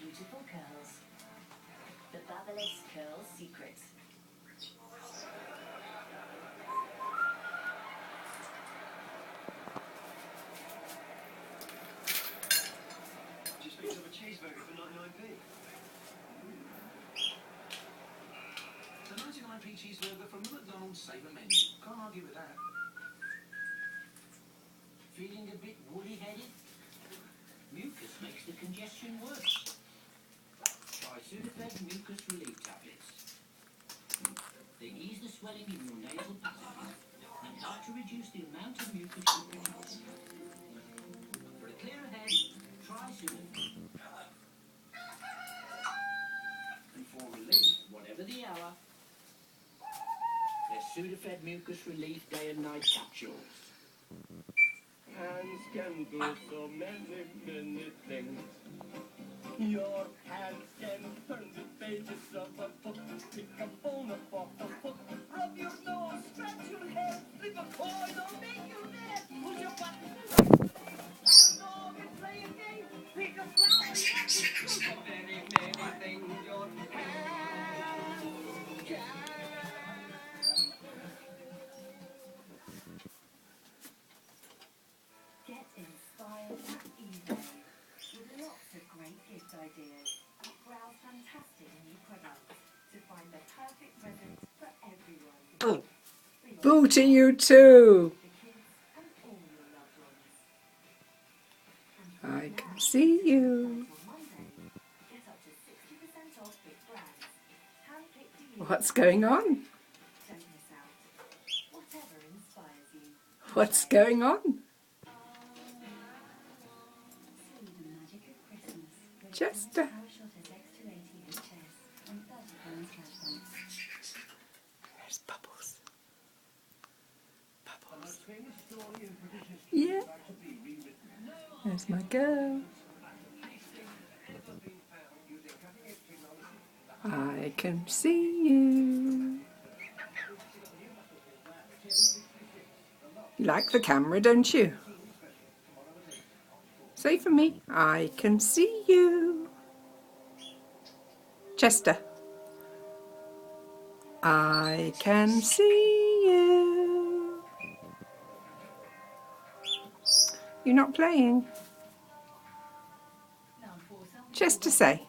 beautiful curls. The Babyliss Curl Secret. Just picked up a cheeseburger for 99p. The 99p cheeseburger from the McDonald's Saver menu. Can't argue with that. Feeling a bit woolly-headed? Mucus makes the congestion worse. Try Sudafed Mucus Relief Tablets. They ease the swelling in your nasal passages and help to reduce the amount of mucus you produce. For a clearer head, try Sudafed. And for relief, whatever the hour, there's Sudafed Mucus Relief Day and Night Capsules. Hands can do so many, many things. Your hands can turn the pages of a book, pick a bone up off a hook, rub your nose, scratch your head, flip a coin, or make you mad. Push your button, add a dog and play a game, pick a flower, do so many, many things. Your hands can. Get inspired at eBay with lots of great gift ideas. Browse fantastic new products to find the perfect present for everyone. Boo to you too. The kids and all your loved ones. I can see you. On Monday, get up to 60% off big brands. Handpicked for you. What's going on? Don't miss out. Whatever inspires you. What's going on? See the magic of Christmas with Chester. PowerShot SX280 HS and £30 cashback. There's Bubbles. Bubbles. Yeah. There's my girl. I can see you. You like the camera, don't you? Say for me, I can see you. Chester. I can see you. You're not playing. Chester, say,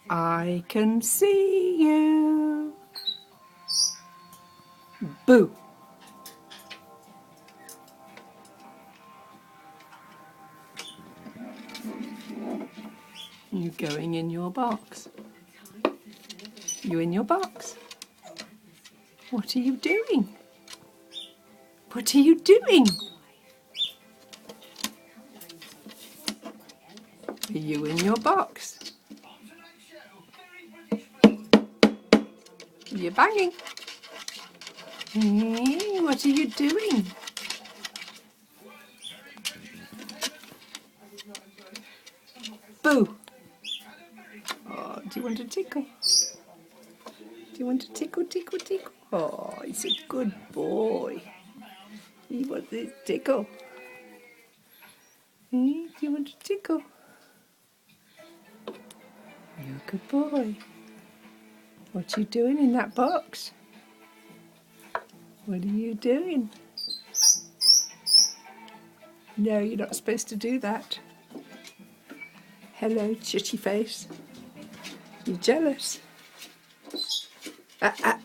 I can see you. Boo. You going in your box? You in your box? What are you doing? What are you doing? Are you in your box? You're banging. Hey, what are you doing? Boo. Oh, do you want to tickle? Do you want to tickle, tickle, tickle? Oh, he's a good boy. He wants this tickle. Hey, do you want to tickle? You're a good boy. What are you doing in that box? What are you doing? No, you're not supposed to do that. Hello, chitty face. You're jealous.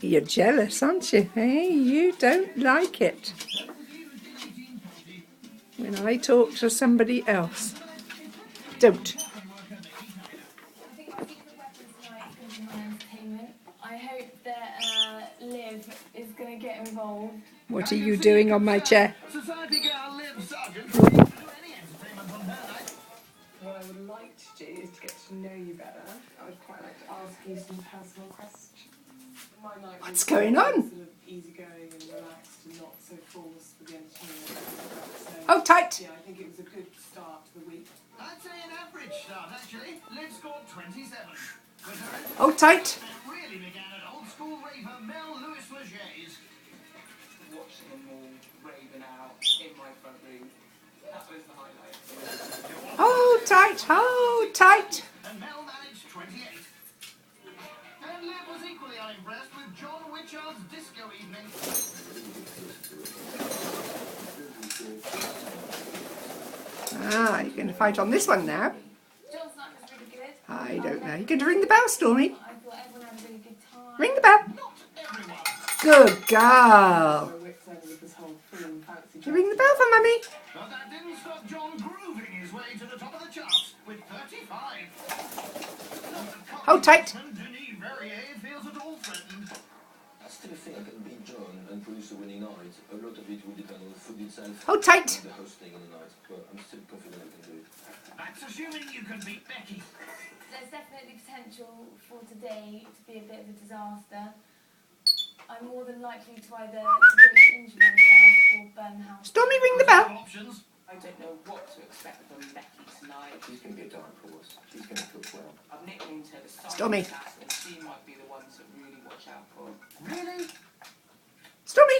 You're jealous, aren't you? Hey, you don't like it when I talk to somebody else. Don't. I hope that Liv is going to get involved. What are you doing on my chair? Society girl Liv Sargent will do any entertainment on her night. What I would like to do is to get to know you better. I would quite like to ask you some personal questions. My night was What's going on? sort of easygoing and relaxed and not so forced with the entertainment. So, Hold tight. yeah, I think it was a good start to the week. I'd say an average start, actually. Liv scored 27. But her Hold tight. entertainment really began at old school raver Mel Lewis Leger's. Watching them all raving out in my front room. That was the highlight. Hold tight. Hold tight. And Mel managed 28. And Liv was equally unimpressed with John Witchard's disco evening. Ah, you're going to fight on this one now. John's night was really good. I don't know. You're going to ring the bell, Stormy. I thought everyone had a really good time. Ring the bell. Not everyone. Good girl. So Rick's over with this whole thing, fancy You ring the bell for Mummy. But that didn't stop John grooving his way to the top of the charts with 35. Hold tight. Denis Verrier feels at all threatened. I still think I can beat John and produce a winning night. A lot of it will depend on the food itself Hold tight. and the hosting on the night, but I'm still confident I can do it. That's assuming you can beat Becky. There's definitely potential for today to be a bit of a disaster. I'm more than likely to either severely injure myself or burn the house. Stormy, ring the bell. Options. I don't know what to expect from Becky tonight. She's going to be a dark horse. She's going to cook well. I've nicknamed her the Stormy. silent cat, and she might be the one to really watch out for. Really? Stormy,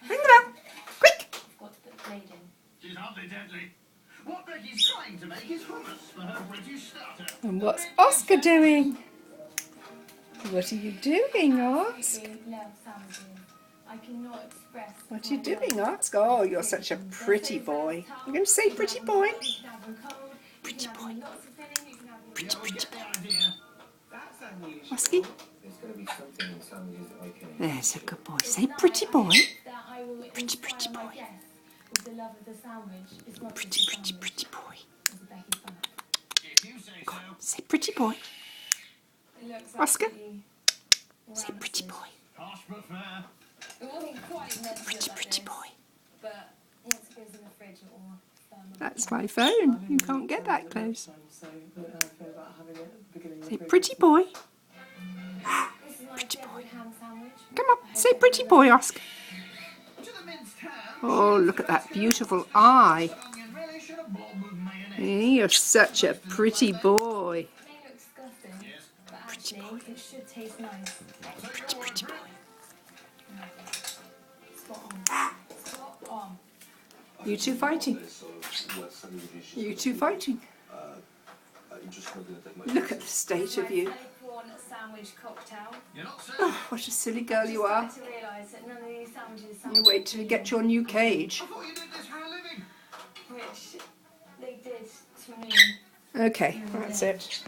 ring the bell. Quick. I've got to put the blade in. She's hardly deadly. What Becky's trying to make is hummus for her British starter. And what's Oscar doing? What are you doing, Oscar? I love sandwiches. I cannot express. What are you doing, Oscar? Oh, you're such a pretty boy. You're going to say pretty boy? Pretty boy. Yeah, we get the idea. That's unusual. Oscar? There's going to be something in sandwiches that I can. There's a good boy. Say pretty boy. That I will Pretty, pretty inspire my boy. guests with the love of the sandwich. It's not Pretty, just a pretty, sandwich. pretty boy. It's a Becky's back. If you say so. Say pretty boy. It looks Oscar? absolutely Say pretty rancid. boy. Harsh but fair. It wasn't quite meant to Pretty, look like pretty this, boy. but once it goes in the fridge, it will firm up. That's my phone. You can't get that close. So I don't know how I feel about having it at the beginning of Say the pretty boy. This is my Pretty favorite ham sandwich. Come on, say pretty boy, Oscar. To the minced ham. Oh, look at that beautiful eye. Onion relish and a blob of mayonnaise. You're such a pretty boy. It may look disgusting, Yes. but actually it should taste nice. So you're Pretty boy. Spot on. Spot on. You two fighting. So what sandwiches? You two fighting. I'm just not going to take my. Look at the state of you. My prawn sandwich cocktail. You're not so. Oh, what a silly girl you are. Just started to realise that none of these sandwiches You wait till you get your new cage. I thought you did this for a living. which they did to me. Okay, that's it.